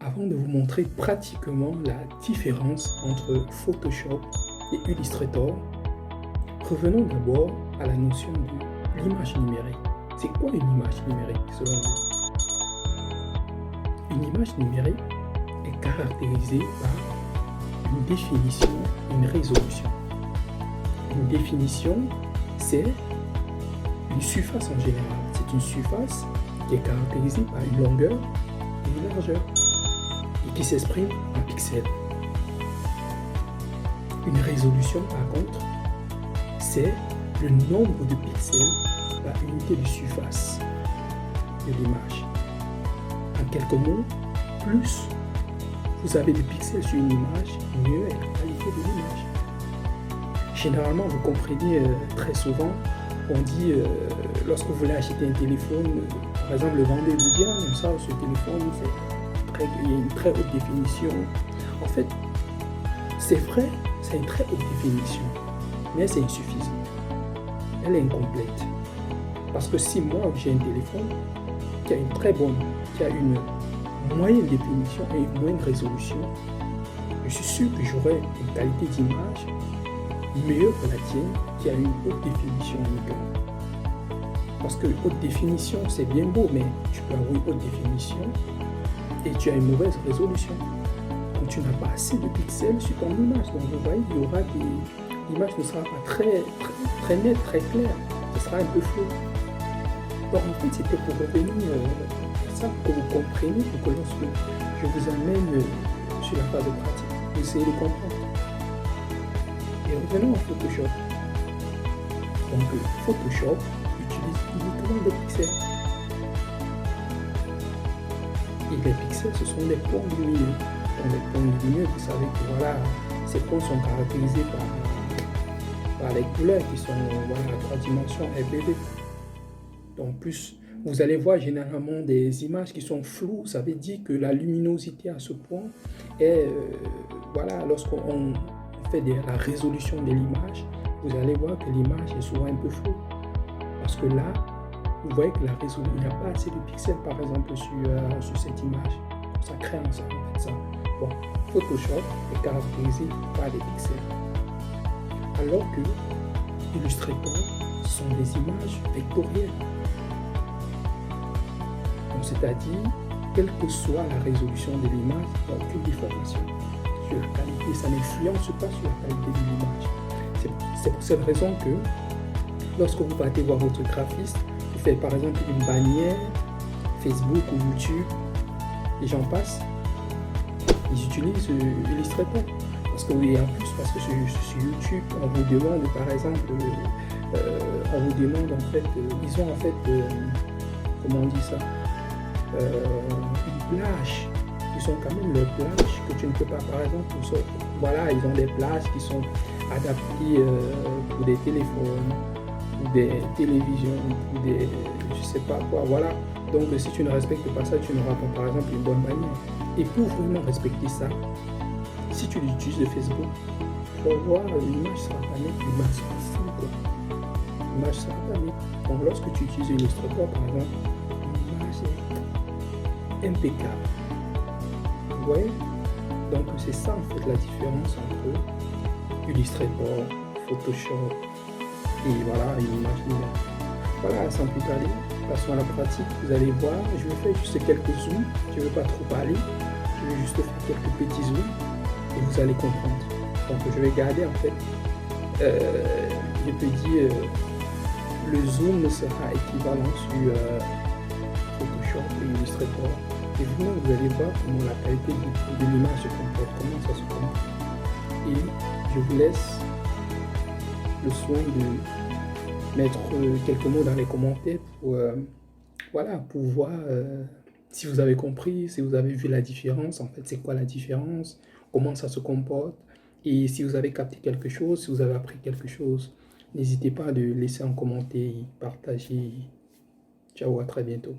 Avant de vous montrer pratiquement la différence entre Photoshop et Illustrator, revenons d'abord à la notion de l'image numérique. C'est quoi une image numérique selon vous? Une image numérique est caractérisée par une définition et une résolution. Une définition, c'est une surface en général. C'est une surface qui est caractérisée par une longueur et une largeur et qui s'exprime en pixels. Une résolution, par contre, c'est le nombre de pixels par unité de surface de l'image. En quelques mots, plus vous avez de pixels sur une image, mieux est la qualité de l'image. Généralement, vous comprenez très souvent, on dit lorsque vous voulez acheter un téléphone, par exemple, le vendeur vous dit comme ça, ce téléphone, il y a une très haute définition. En fait, c'est vrai, c'est une très haute définition, mais c'est insuffisant. Elle est incomplète. Parce que si moi j'ai un téléphone qui a une très bonne, qui a une moyenne définition et une moyenne résolution, je suis sûr que j'aurai une qualité d'image meilleure que la tienne qui a une haute définition uniquement. Parce que haute définition c'est bien beau, mais tu peux avoir une haute définition et tu as une mauvaise résolution. Quand tu n'as pas assez de pixels sur ton image, donc vous voyez, il y aura l'image ne sera pas très nette, très claire, ce sera un peu flou. Donc en fait c'était pour revenir à ça, que vous compreniez, pour que lorsque je vous amène sur la phase de pratique, vous essayez de comprendre. Et revenons à Photoshop. Donc Photoshop utilise uniquement des pixels. Et les pixels, ce sont des points lumineux. Donc les points lumineux, vous savez que voilà, ces points sont caractérisés par les couleurs qui sont à 3 dimensions RGB. Donc plus vous allez voir généralement des images qui sont floues, ça veut dire que la luminosité à ce point est, lorsqu'on fait la résolution de l'image, vous allez voir que l'image est souvent un peu floue. Parce que là, vous voyez que la résolution, il n'y a pas assez de pixels par exemple sur cette image. Ça crée en fait ça. Bon, Photoshop est caractérisé par les pixels. Alors que Illustrator sont des images vectorielles. C'est-à-dire, quelle que soit la résolution de l'image, il n'y a aucune déformation sur la qualité. Ça n'influence pas sur la qualité de l'image. C'est pour cette raison que lorsque vous partez voir votre graphiste, vous faites par exemple une bannière, Facebook ou YouTube, et j'en passe, ils utilisent Illustrator. Parce que oui, en plus, parce que sur YouTube, on vous demande par exemple, on vous demande en fait, ils ont en fait, comment on dit ça, une plage. Ils ont quand même leurs plages que tu ne peux pas, par exemple, voilà, ils ont des plages qui sont adaptées pour des téléphones, pour des télévisions, pour des, je sais pas quoi, voilà. Donc si tu ne respectes pas ça, tu n'auras pas par exemple une bonne bannière. Et pour vraiment respecter ça, si tu l'utilises de Facebook, tu vas voir l'image sera pas nette, l'image sera floue quoi. L'image sera pas nette. Donc lorsque tu utilises Illustrator par exemple, l'image est impeccable. Vous voyez? Donc c'est ça en fait la différence entre Illustrator, Photoshop et voilà une image numérique. Voilà, sans plus tarder, passons à la pratique. Vous allez voir, je vais faire juste quelques zooms. Je ne veux pas trop parler. Je vais juste faire quelques petits zooms et vous allez comprendre. Donc je vais garder en fait, je peux dire, le zoom sera équivalent sur Photoshop et Illustrator. Et vous allez voir comment la qualité de l'image se comporte, comment ça se comporte. Et je vous laisse le soin de mettre quelques mots dans les commentaires pour, pour voir si vous avez compris, si vous avez vu la différence, en fait c'est quoi la différence, comment ça se comporte, et si vous avez capté quelque chose, si vous avez appris quelque chose, n'hésitez pas à le laisser en commentaire, partager. Ciao, à très bientôt.